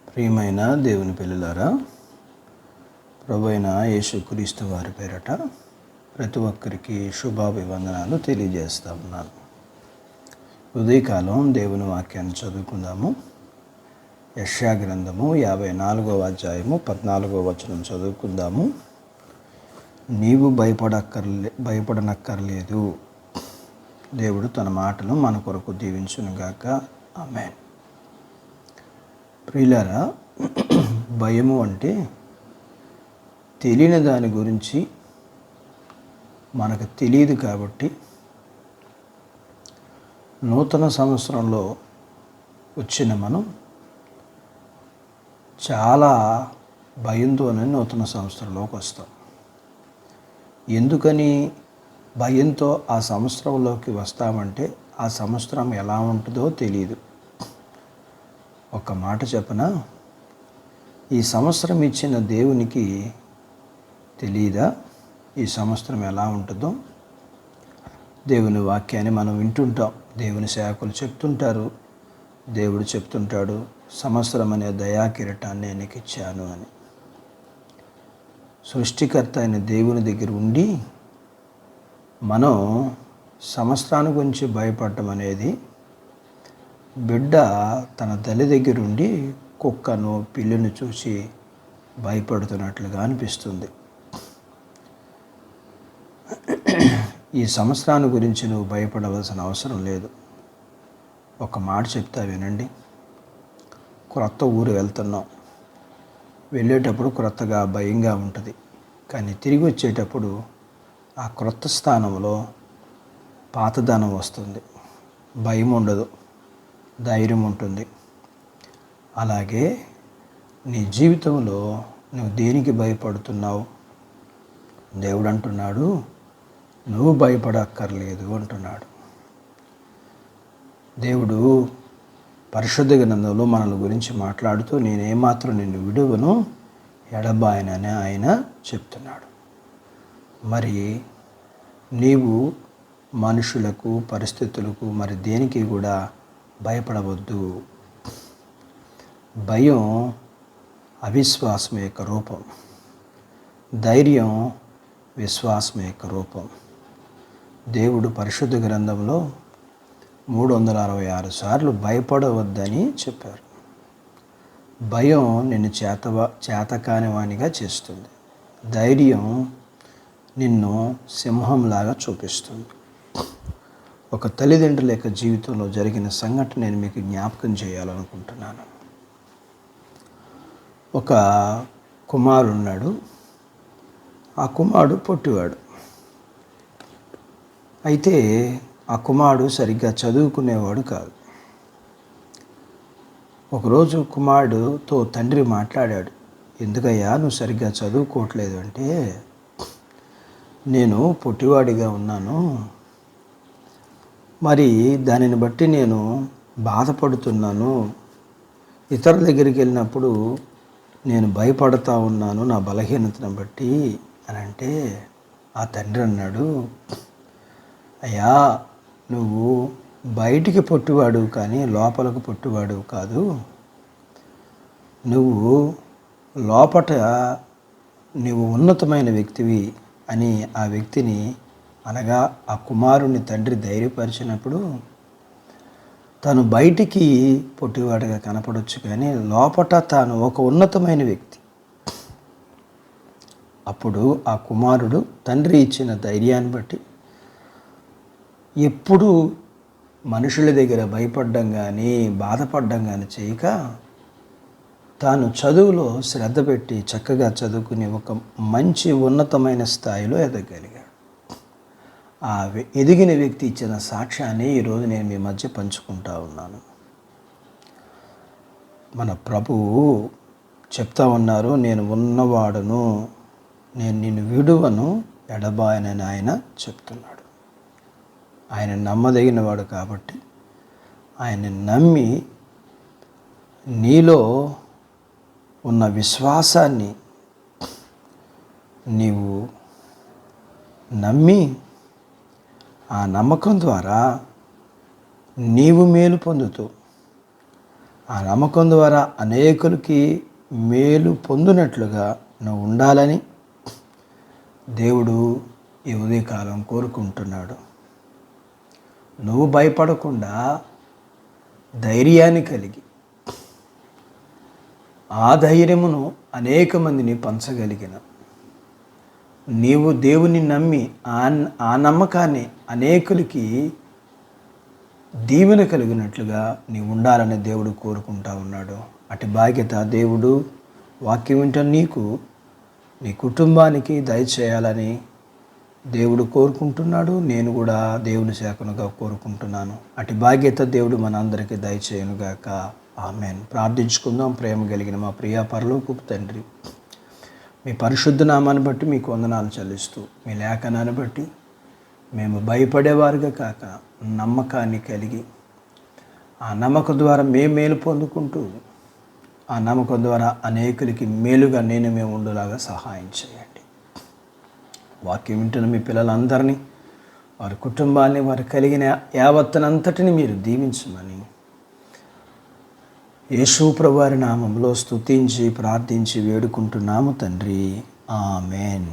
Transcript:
ప్రియమైన దేవుని పిల్లలారా, ప్రభువైన యేసుక్రీస్తు వారి పేరట ప్రతి ఒక్కరికి శుభాభివందనాలు తెలియజేస్తా ఉన్నాను. ఉదయకాలం దేవుని వాక్యాన్ని చదువుకుందాము. యెషయా గ్రంథము 54వ అధ్యాయము 14వ వచనం చదువుకుందాము. నీవు భయపడనక్కర్లేదు. దేవుడు తన మాటలు మన కొరకు దీవించునుగాక. ఆమేన్. ప్రియులారా, భయము అంటే తెలియని దాని గురించి మనకు తెలియదు కాబట్టి నూతన సంవత్సరంలో వచ్చిన మనం చాలా భయంతోనే నూతన సంవత్సరంలోకి వస్తాం. ఎందుకని భయంతో ఆ సంవత్సరంలోకి వస్తామంటే ఆ సంవత్సరం ఎలా ఉంటుందో తెలియదు. ఒక మాట చెప్పనా, ఈ సంవత్సరం ఇచ్చిన దేవునికి తెలియదా ఈ సంవత్సరం ఎలా ఉంటుందో? దేవుని వాక్యాన్ని మనం వింటుంటాం, దేవుని సేవకులు చెప్తుంటారు, దేవుడు చెప్తుంటాడు, సంవత్సరం అనే దయాకిరీటాన్ని నీకు ఇచ్చాను అని. సృష్టికర్త అయిన దేవుని దగ్గర ఉండి మనం సంవత్సరాన్ని గురించి భయపడటం అనేది బిడ్డ తన తల్లి దగ్గర ఉండి కుక్కను పిల్లిని చూసి భయపడుతున్నట్లుగా అనిపిస్తుంది. ఈ సంవత్సరాన్ని గురించి నువ్వు భయపడవలసిన అవసరం లేదు. ఒక మాట చెప్తా వినండి. క్రొత్త ఊరు వెళ్తున్నాం. వెళ్ళేటప్పుడు క్రొత్తగా భయంగా ఉంటుంది, కానీ తిరిగి వచ్చేటప్పుడు ఆ క్రొత్త స్థానంలో పాతదనం వస్తుంది. భయం ఉండదు, ధైర్యం ఉంటుంది. అలాగే నీ జీవితంలో నువ్వు దేనికి భయపడుతున్నావు? దేవుడు అంటున్నాడు, నువ్వు భయపడక్కర్లేదు అంటున్నాడు. దేవుడు పరిశుద్ధ గ్రంథంలో మనల గురించి మాట్లాడుతూ నేనేమాత్రం నిన్ను విడువను, ఎడబాయనని ఆయన చెప్తున్నాడు. మరి నీవు మనుషులకు, పరిస్థితులకు, మరి దేనికి కూడా భయపడవద్దు. భయం అవిశ్వాసం యొక్క రూపం, ధైర్యం విశ్వాసం యొక్క రూపం. దేవుడు పరిశుద్ధ గ్రంథంలో 366 సార్లు భయపడవద్దని చెప్పారు. భయం నిన్ను చేతకాని వానిగా చేస్తుంది. ధైర్యం నిన్ను సింహంలాగా చూపిస్తుంది. ఒక తల్లిదండ్రుల యొక్క జీవితంలో జరిగిన సంఘటన నేను మీకు జ్ఞాపకం చేయాలనుకుంటున్నాను. ఒక కుమారుడు ఉన్నాడు. ఆ కుమారుడు పొట్టివాడు. అయితే ఆ కుమారుడు సరిగ్గా చదువుకునేవాడు కాదు. ఒకరోజు కుమారుడుతో తండ్రి మాట్లాడాడు. ఎందుకయ్యా నువ్వు సరిగ్గా చదువుకోవట్లేదు అంటే, నేను పొట్టివాడిగా ఉన్నాను, మరి దానిని బట్టి నేను బాధపడుతున్నాను. ఇతరుల దగ్గరికి వెళ్ళినప్పుడు నేను భయపడతా ఉన్నాను నా బలహీనతను బట్టి అని అంటే, ఆ తండ్రి అన్నాడు, అయ్యా నువ్వు బయటికి పొట్టివాడు కానీ లోపలకు పొట్టివాడు కాదు. నువ్వు లోపట నువ్వు ఉన్నతమైన వ్యక్తివి అని ఆ వ్యక్తిని, అనగా ఆ కుమారుని తండ్రి ధైర్యపరిచినప్పుడు తను బయటికి పొట్టివాడిగా కనపడవచ్చు కానీ లోపట తాను ఒక ఉన్నతమైన వ్యక్తి. అప్పుడు ఆ కుమారుడు తండ్రి ఇచ్చిన ధైర్యాన్ని బట్టి ఎప్పుడూ మనుషుల దగ్గర భయపడడం కానీ బాధపడడం కానీ చేయక తాను చదువులో శ్రద్ధ పెట్టి చక్కగా చదువుకుని ఒక మంచి ఉన్నతమైన స్థాయిలో ఎదగలిగాడు. ఆ ఎదిగిన వ్యక్తి ఇచ్చిన సాక్ష్యాన్ని ఈరోజు నేను మీ మధ్య పంచుకుంటా ఉన్నాను. మన ప్రభువు చెప్తా ఉన్నారు, నేను ఉన్నవాడును, నేను నిన్ను విడువను, ఎడబాయనని ఆయన చెప్తున్నాడు. ఆయన నమ్మదగినవాడు కాబట్టి ఆయన నమ్మి నీలో ఉన్న విశ్వాసాన్ని నీవు నమ్మి ఆ నమ్మకం ద్వారా నీవు మేలు పొందుతూ ఆ నమ్మకం ద్వారా అనేకులకి మేలు పొందినట్లుగా నువ్వు ఉండాలని దేవుడు ఈ ఉదయకాలం కోరుకుంటున్నాడు. నువ్వు భయపడకుండా ధైర్యాన్ని కలిగి ఆ ధైర్యమును అనేక మందిని పంచగలిగిన నీవు దేవుని నమ్మి ఆ నమ్మకాన్ని అనేకులకి దీవెన కలిగినట్లుగా నీవు ఉండాలని దేవుడు కోరుకుంటా ఉన్నాడు. అటు బాధ్యత దేవుడు వాక్యం వింటున్న నీకు, నీ కుటుంబానికి దయచేయాలని దేవుడు కోరుకుంటున్నాడు. నేను కూడా దేవుని శాఖనుగా కోరుకుంటున్నాను. అటు బాధ్యత దేవుడు మనందరికీ దయచేయనుగాక. ఆమేన్. ప్రార్థించుకుందాం. ప్రేమ కలిగిన మా ప్రియ పరలోకపు తండ్రి, మీ పరిశుద్ధ నామాన్ని బట్టి మీకు వందనాలు చెల్లిస్తూ, మీ లేఖనాన్ని బట్టి మేము భయపడేవారుగా కాక నమ్మకాన్ని కలిగి ఆ నమ్మకం ద్వారా మేము మేలు పొందుకుంటూ ఆ నమ్మకం ద్వారా అనేకులకి మేలుగా మేము ఉండేలాగా సహాయం చేయండి. వాక్యం వింటున్న మీ పిల్లలందరినీ, వారి కుటుంబాన్ని, వారు కలిగిన యావత్తనంతటిని మీరు దీవించమని యేసు ప్రభువారి నామములో స్తుతించి ప్రార్థించి వేడుకుంటున్నాము తండ్రి. ఆమేన్.